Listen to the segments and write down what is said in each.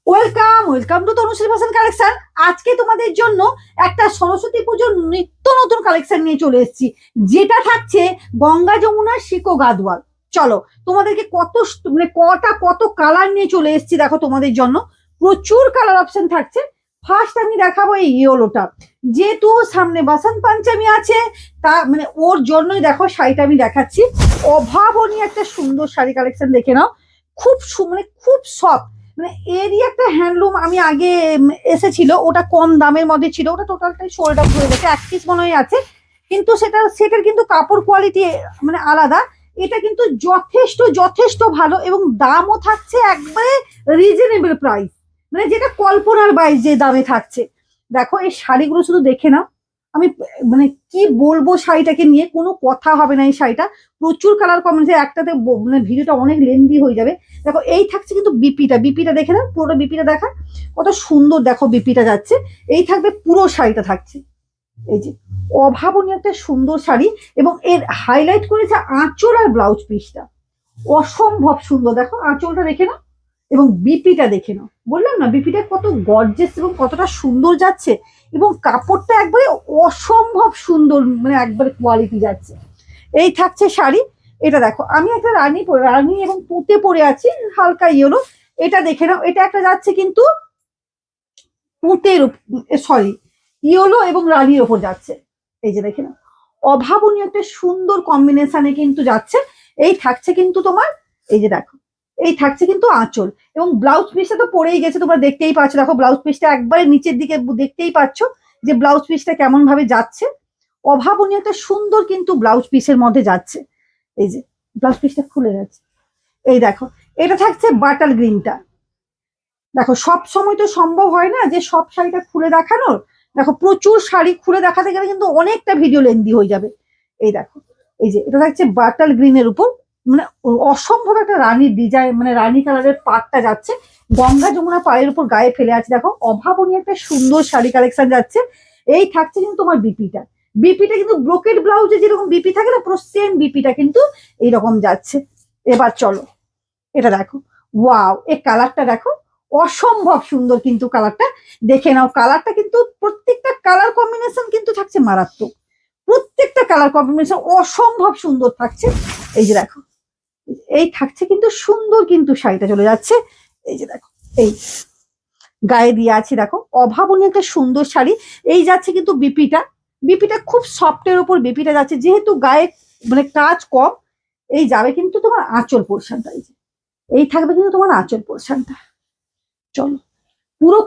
Welcome welcome to Tanushree fashion collection. আজকে তোমাদের জন্য একটা সরস্বতী পুজোর নিত্য নতুন কালেকশন নিয়ে চলে এসেছি, যেটা থাকছে গঙ্গা যমুনার শিকো গাদওয়াল। চলো তোমাদেরকে কত কালার নিয়ে চলে এসেছি দেখো তোমাদের জন্য। প্রচুর কালার অপশন থাকছে। ফার্স্ট আমি দেখাবো এই ইয়েলোটা, যেহেতু সামনে বসন্ত পঞ্চমী আছে, তা মানে ওর জন্যই দেখো শাড়িটা আমি দেখাচ্ছি। অভাবনীয় একটা সুন্দর শাড়ি কালেকশন দেখে নাও। খুব সফট, মানে এরই একটা হ্যান্ডলুম আমি আগে এসেছিল, ওটা কম দামের মধ্যে ছিল, ওটা টোটালটাই সোল্ড আউট হয়ে গেছে, এক পিস মনে হয় আছে। কিন্তু সেটার কিন্তু কাপড় কোয়ালিটি মানে আলাদা। এটা কিন্তু যথেষ্ট যথেষ্ট ভালো, এবং দামও থাকছে একবারে রিজনেবল প্রাইস, মানে যেটা কল্পনার বাইরে যে দামে থাকছে। দেখো এই শাড়িগুলো শুধু দেখে নাও। আমি মানে কি বলবো, শাড়িটাকে নিয়ে কোনো কথা হবে না। এই শাড়িটা প্রচুর কালার কম্বিনেশন, একটাতে মানে ভিডিওটা অনেক লেন্দি হয়ে যাবে। দেখো এই থাকছে কিন্তু বিপিটা, বিপিটা দেখে না, পুরোটা বিপিটা দেখা কত সুন্দর। দেখো বিপিটা যাচ্ছে, এই থাকবে পুরো শাড়িটা থাকছে। এই যে অভাবনীয় একটা সুন্দর শাড়ি, এবং এর হাইলাইট করেছে আঁচল আর ব্লাউজ পিসটা। অসম্ভব সুন্দর, দেখো আঁচলটা দেখে নাও এবং বিপিটা দেখে নাও। বললাম না বিপিটা কত গর্জেস এবং কতটা সুন্দর যাচ্ছে, এবং কাপড়টা একবারে অসম্ভব সুন্দর, মানে একবারে কোয়ালিটি যাচ্ছে। এই থাকছে শাড়ি। এটা দেখো আমি একটা রানী এবং পুঁতে পরে আছি, হালকা ইয়েলো। এটা দেখে নাও, এটা একটা যাচ্ছে কিন্তু পুঁতের, সরি, ইয়েলো এবং রানীর ওপর যাচ্ছে। এই যে দেখে নাও, অভাবনীয় একটা সুন্দর কম্বিনেশনে কিন্তু যাচ্ছে। এই থাকছে কিন্তু তোমার, এই যে দেখো, এই থাকছে কিন্তু আঁচল, এবং ব্লাউজ পিসটা তো পরেই গেছে, তোমরা দেখতেই পাচ্ছ। দেখো ব্লাউজ পিসটা একবারে নিচের দিকে দেখতেই পাচ্ছ যে ব্লাউজ পিসটা কেমন ভাবে যাচ্ছে। অভাবনীয় একটা সুন্দর কিন্তু ব্লাউজ পিসের মধ্যে যাচ্ছে। এই যে ব্লাউজ পিসটা খুলে যাচ্ছে। এই দেখো, এটা থাকছে বাটার গ্রিনটা। দেখো সব সময় তো সম্ভব হয় না যে সব শাড়িটা খুলে দেখানোর। দেখো প্রচুর শাড়ি খুলে দেখাতে গেলে কিন্তু অনেকটা ভিডিও লেন্দি হয়ে যাবে। এই দেখো, এই যে এটা থাকছে বাটার গ্রিনের উপর, মানে অসম্ভব একটা রানীর ডিজাইন, মানে রানী কালারের পাড়টা যাচ্ছে, গঙ্গা যমুনা পাড়ের উপর গায়ে ফেলে আছে। দেখো অভাবনীয় একটা সুন্দর শাড়ি কালেকশন যাচ্ছে। এই থাকছে কিন্তু তোমার বিপিটা, বিপিটা কিন্তু ব্রোকেড ব্লাউজে যেরকম বিপি থাকে না, পুরো সেম বিপিটা কিন্তু এইরকম যাচ্ছে। এবার চলো এটা দেখো, ওয়াও এই কালারটা দেখো, অসম্ভব সুন্দর কিন্তু কালারটা। দেখে নাও কালারটা, কিন্তু প্রত্যেকটা কালার কম্বিনেশন কিন্তু থাকছে মারাত্মক। প্রত্যেকটা কালার কম্বিনেশন অসম্ভব সুন্দর থাকছে। এই যে দেখো, এই থাকছে কিন্তু সুন্দর কিন্তু শাড়িটা চলে যাচ্ছে। এই যে দেখো, এই গায়ে দিয়ে আছে দেখো, অভাবনীয় একটা সুন্দর শাড়ি। এই যাচ্ছে কিন্তু বিপিটা, বিপিটা খুব সফটের উপর বিপিটা যাচ্ছে, যেহেতু গায়ে মানে কাজ কম। এই যাবে কিন্তু তোমার আঁচল পোর্শনটা, এই যে এই থাকবে কিন্তু তোমার আঁচল পোর্শনটা। চলো পুরো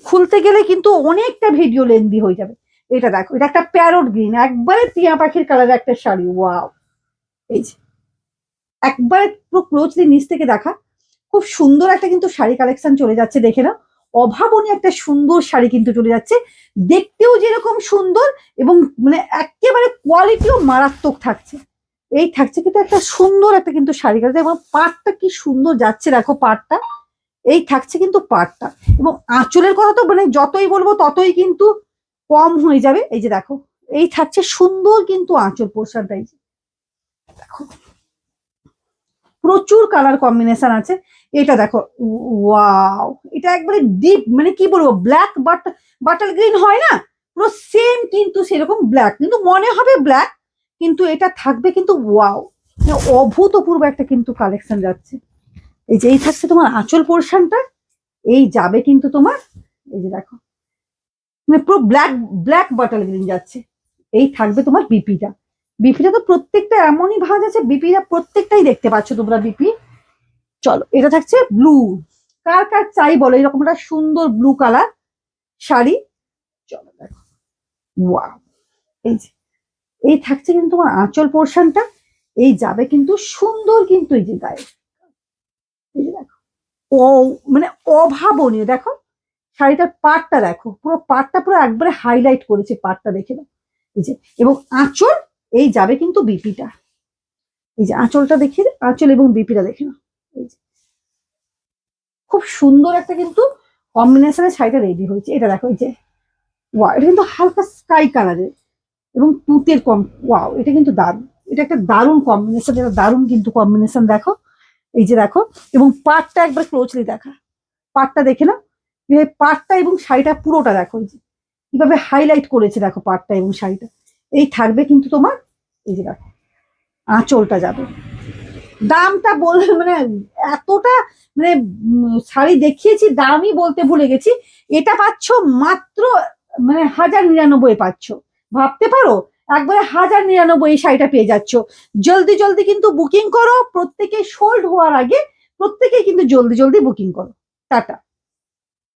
খুলতে গেলে কিন্তু অনেকটা ভিডিও লেন্দি হয়ে যাবে। এটা দেখো, এটা একটা প্যারট গ্রিন, একবারে টিয়া পাখির কালার একটা শাড়ি। ওয়াও, এই যে একবারে পুরো ক্লোজলি নিচ থেকে দেখা, খুব সুন্দর একটা কিন্তু শাড়ি কালেকশন চলে যাচ্ছে। দেখে না, অভাবনীয় একটা সুন্দর শাড়ি কিন্তু চলে যাচ্ছে, দেখতেও যেরকম সুন্দর, এবং মানে একেবারে কোয়ালিটিও মারাত্মক থাকছে। এই থাকছে কিন্তু একটা সুন্দর একটা কিন্তু শাড়ি কালেকশন, এবং পাটটা কি সুন্দর যাচ্ছে দেখো পাটটা। এই থাকছে কিন্তু পাটটা, এবং আঁচলের কথা তো মানে যতই বলবো ততই কিন্তু কম হয়ে যাবে। এই যে দেখো, এই থাকছে সুন্দর কিন্তু আঁচল পোর্শনটা। এই যে দেখো, প্রচুর কালার কম্বিনেশন আছে। এটা দেখো, ওয়াও, এটা একবারে ডিপ, মানে কি বলবো, ব্ল্যাক বাটার গ্রিন হয় না, পুরো সেম কিন্তু সেরকম ব্ল্যাক, কিন্তু মনে হবে ব্ল্যাক, কিন্তু এটা থাকবে কিন্তু ওয়াও, মানে অভূতপূর্ব একটা কিন্তু কালেকশন যাচ্ছে। এই যে এই থাকছে তোমার আঁচল পোর্শনটা। এই যাবে কিন্তু তোমার, এই যে দেখো, মানে পুরো ব্ল্যাক ব্ল্যাক বাটার গ্রিন যাচ্ছে। এই থাকবে তোমার বিপিটা, বিপিটা তো প্রত্যেকটা এমনই ভাঁজ আছে, বিপিটা প্রত্যেকটাই দেখতে পাচ্ছ তোমরা বিপি। চলো এটা থাকছে ব্লু, কার কার চাই বলো এরকম একটা সুন্দর ব্লু কালার শাড়ি। চলো দেখো, ওয়াও, এই যে এই থাকছে কিন্তু তোমার আঁচল পোর্শনটা। এই যাবে কিন্তু সুন্দর কিন্তু এই যে গায়ে, এই যে দেখো, ও মানে অভাবনীয়। দেখো শাড়িটার পাড়টা দেখো, পুরো পাড়টা পুরো একবারে হাইলাইট করেছে পাড়টা, দেখে নাও। এই যে এবং আঁচল, এই যাবে কিন্তু বিপিটা। এই যে আঁচলটা দেখে, আঁচল এবং বিপিটা দেখে নাও। এই যে খুব সুন্দর একটা কিন্তু কম্বিনেশনের শাড়িটা রেডি হয়েছে। এটা দেখো, এই যে ওয়া, এটা কিন্তু হালকা স্কাই কালারের এবং তুতের কম। ওয়াও, এটা কিন্তু দারুণ, এটা একটা দারুণ কম্বিনেশন, এটা দারুণ কিন্তু কম্বিনেশন। দেখো এই যে দেখো, এবং পাড়টা একবার ক্লোজলি দেখা, পাড়টা দেখে নাও, পাড়টা এবং শাড়িটা পুরোটা দেখো, এই যে কিভাবে হাইলাইট করেছে দেখো পাড়টা এবং শাড়িটা। এই থাকবে কিন্তু তোমার, এই যে দেখো আঁচলটা যাবে। দামটা বলে মানে এতটা মানে শাড়ি দেখিয়েছি, দামই বলতে ভুলে গেছি। এটা পাচ্ছ মাত্র মানে 1099 পাচ্ছ, ভাবতে পারো একবারে 1099 এই শাড়িটা পেয়ে যাচ্ছ। জলদি জলদি কিন্তু বুকিং করো, প্রত্যেকে সোল্ড হওয়ার আগে প্রত্যেকে কিন্তু জলদি জলদি বুকিং করো। টাটা।